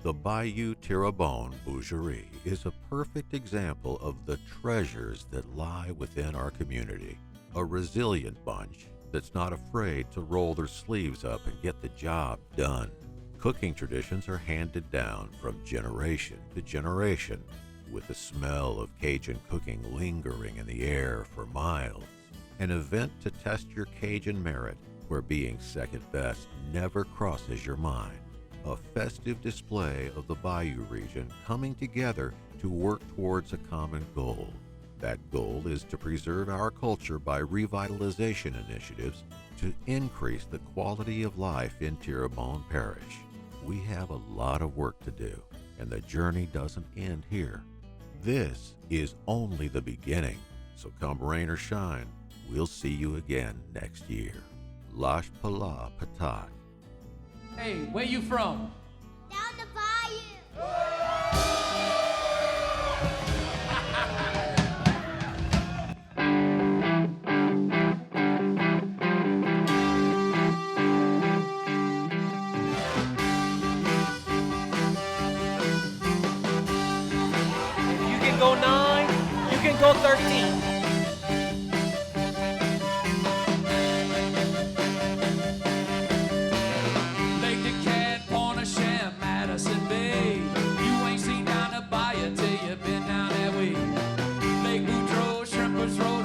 The Bayou Terrebonne Boucherie is a perfect example of the treasures that lie within our community. A resilient bunch that's not afraid to roll their sleeves up and get the job done. Cooking traditions are handed down from generation to generation, with the smell of Cajun cooking lingering in the air for miles. An event to test your Cajun merit, where being second best never crosses your mind. A festive display of the Bayou region coming together to work towards a common goal. That goal is to preserve our culture by revitalization initiatives to increase the quality of life in Terrebonne Parish. We have a lot of work to do, and the journey doesn't end here. This is only the beginning, so come rain or shine, we'll see you again next year. Lash Pala Patat. Hey, where you from? Down the bayou. You can go 9, you can go 13.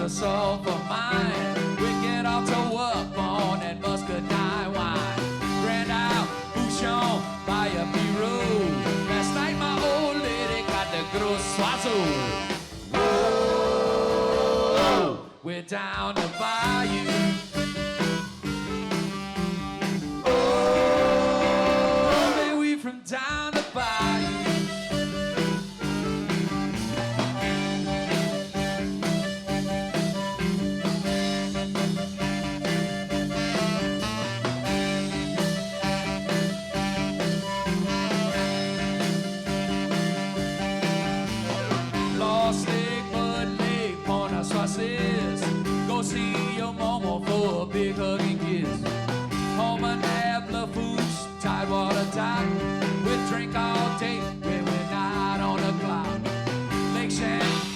Soul for mine. We get off to work on and muscadine wine. Grand Isle, Bouchon, Bayou Terrebonne. Last night my old lady got the gros oiseau. Whoa, we're down the bayou. Oh, baby, we from down the bayou. Go see your mama for a big hug and kiss. Home and have love foods, tidewater dock. We drink all day when we're not on the clock. Lake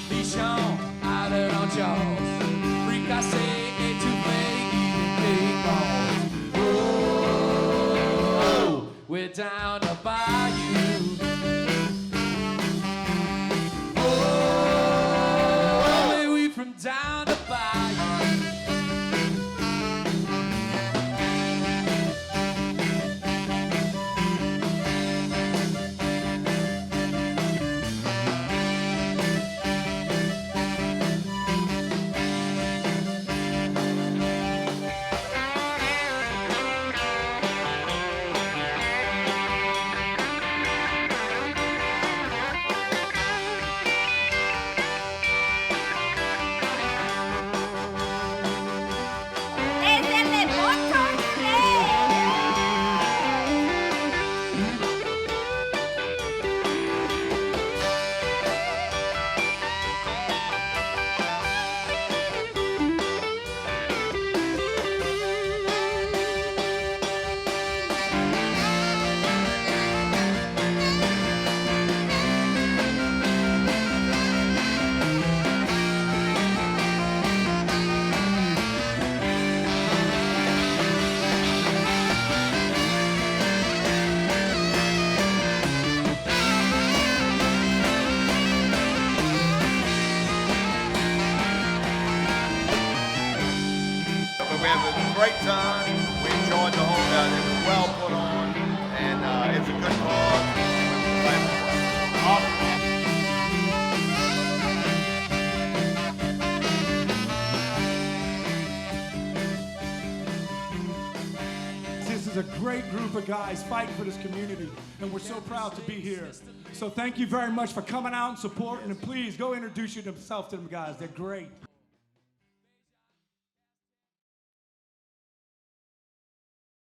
Bichon, Island on Jaws. Fricassee, étouffée, eating big balls. Oh, we're down the bayou. Down the bayou. We have a great time. We enjoyed the whole time. It was well put on, and it's a good cause. This is a great group of guys fighting for this community, and we're so proud to be here. So thank you very much for coming out and supporting, and please go introduce yourself to them guys. They're great.